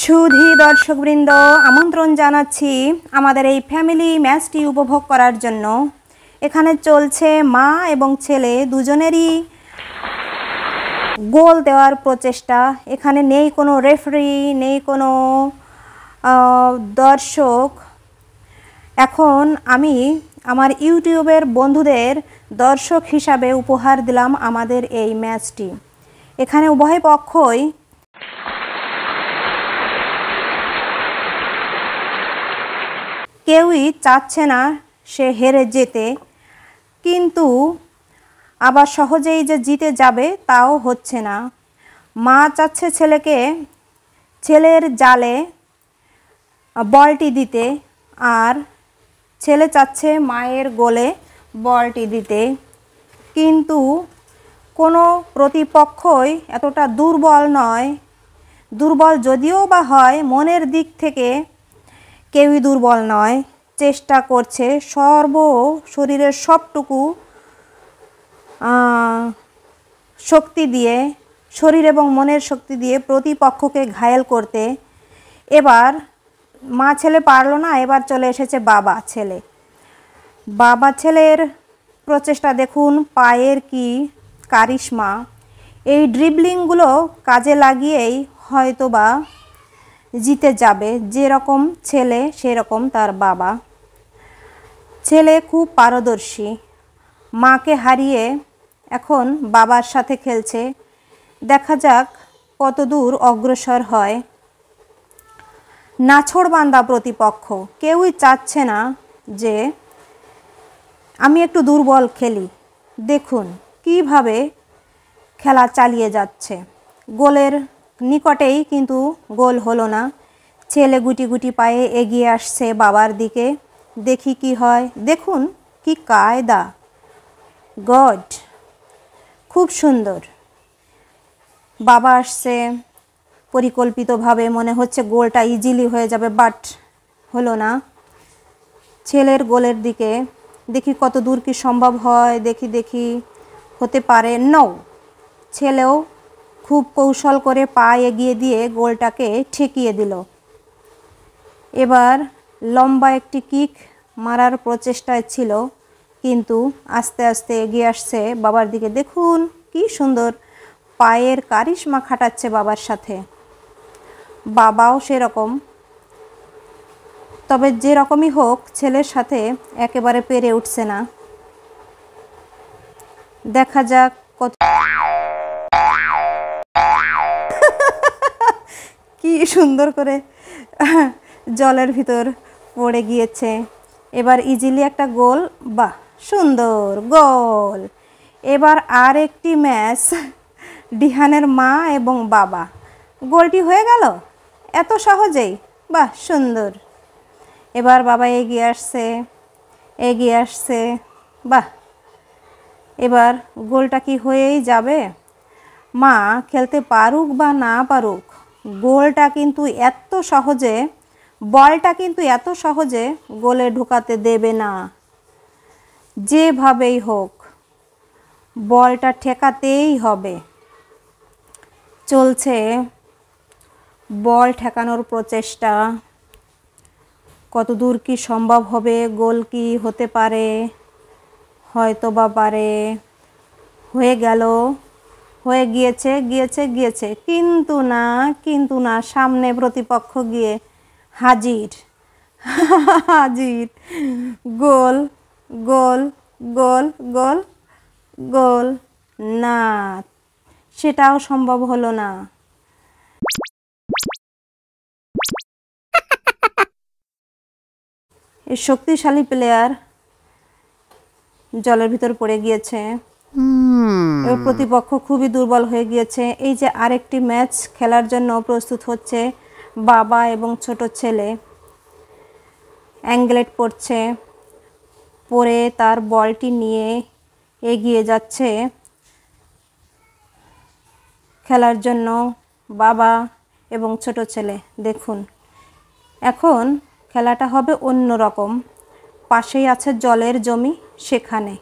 সুধী দর্শকবৃন্দ, আমন্ত্রণ জানাচ্ছি আমাদের এই ফ্যামিলি ম্যাচটি উপভোগ করার জন্য। এখানে চলছে মা এবং ছেলে দুজনেরই গোল দেওয়ার প্রচেষ্টা। এখানে নেই কোনো রেফারি, নেই কোনো দর্শক। এখন আমি আমার ইউটিউবের বন্ধুদের দর্শক হিসাবে উপহার দিলাম আমাদের এই ম্যাচটি। এখানে উভয় পক্ষই কেউই চাচ্ছে না সে হেরে যেতে, কিন্তু আবার সহজেই যে জিতে যাবে তাও হচ্ছে না। মা চাচ্ছে ছেলেকে ছেলের জালে বলটি দিতে, আর ছেলে চাচ্ছে মায়ের গোলে বলটি দিতে, কিন্তু কোনো প্রতিপক্ষই এতটা দুর্বল নয়। দুর্বল যদিও বা হয়, মনের দিক থেকে কেউই দুর্বল নয়। চেষ্টা করছে শরীরের সবটুকু শক্তি দিয়ে, শরীর এবং মনের শক্তি দিয়ে প্রতিপক্ষকে ঘায়েল করতে। এবার মা ছেলে পারলো না, এবার চলে এসেছে বাবা ছেলের প্রচেষ্টা দেখুন, পায়ের কি কারিশমা। এই ড্রিবলিংগুলো কাজে লাগিয়েই হয়তোবা জিতে যাবে। যেরকম ছেলে সেরকম তার বাবা। ছেলে খুব পারদর্শী, মাকে হারিয়ে এখন বাবার সাথে খেলছে। দেখা যাক কতদূর অগ্রসর হয়। নাছোড়বান্দা প্রতিপক্ষ, কেউই চাচ্ছে না যে আমি একটু দুর্বল খেলি। দেখুন কিভাবে খেলা চালিয়ে যাচ্ছে। গোলের নিকটেই কিন্তু গোল হলো না। ছেলে গুটি গুটি পায়ে এগিয়ে আসছে বাবার দিকে। দেখি কি হয়। দেখুন কি কায়দা, গড, খুব সুন্দর। বাবা আসছে পরিকল্পিতভাবে, মনে হচ্ছে গোলটা ইজিলি হয়ে যাবে, বাট হলো না। ছেলের গোলের দিকে দেখি কত দূর কি সম্ভব হয়। দেখি হতে পারে। নও, ছেলেও খুব কৌশল করে পা এগিয়ে দিয়ে গোলটাকে ঠেকিয়ে দিল। এবার লম্বা একটি কিক মারার প্রচেষ্টায় ছিল, কিন্তু আস্তে আস্তে এগিয়ে আসছে বাবার দিকে। দেখুন কি সুন্দর পায়ের কারিশমা খাটাচ্ছে বাবার সাথে। বাবাও সেরকম। তবে যে রকমই হোক, ছেলের সাথে একেবারে পেরে উঠছে না। দেখা যাক কত কি সুন্দর করে জলের ভিতর পড়ে গিয়েছে। এবার ইজিলি একটা গোল, বাহ, সুন্দর গোল। এবার আর একটি ম্যাচ, ডিহানের মা এবং বাবা। গোলটি হয়ে গেল এত সহজেই, বাহ, সুন্দর। এবার বাবা এগিয়ে আসছে, বাহ। এবার গোলটা কি হয়েই যাবে। মা খেলতে পারুক বা না পারুক, গোলটা কিন্তু এত সহজে, বলটা কিন্তু এত সহজে গোলে ঢুকাতে দেবে না। যেভাবেই হোক বলটা ঠেকাতেই হবে। চলছে বল ঠেকানোর প্রচেষ্টা। কত দূর কি সম্ভব হবে, গোল কি হতে পারে, হয়তো বা পারে। হয়ে গেল, হয়ে গিয়েছে, কিন্তু না, সামনে প্রতিপক্ষ গিয়ে হাজির। গোল গোল গোল গোল গোল, না, সেটাও সম্ভব হলো না। এই শক্তিশালী প্লেয়ার জলের ভিতর পড়ে গিয়েছে। এবার প্রতিপক্ষ খুবই দুর্বল হয়ে গিয়েছে। এই যে আরেকটি ম্যাচ খেলার জন্য প্রস্তুত হচ্ছে বাবা এবং ছোট ছেলে। অ্যাঙ্গেলেট পড়ছে, পরে তার বলটি নিয়ে এগিয়ে যাচ্ছে খেলার জন্য বাবা এবং ছোট ছেলে। দেখুন এখন খেলাটা হবে অন্য রকম। পাশেই আছে জলের জমি, সেখানে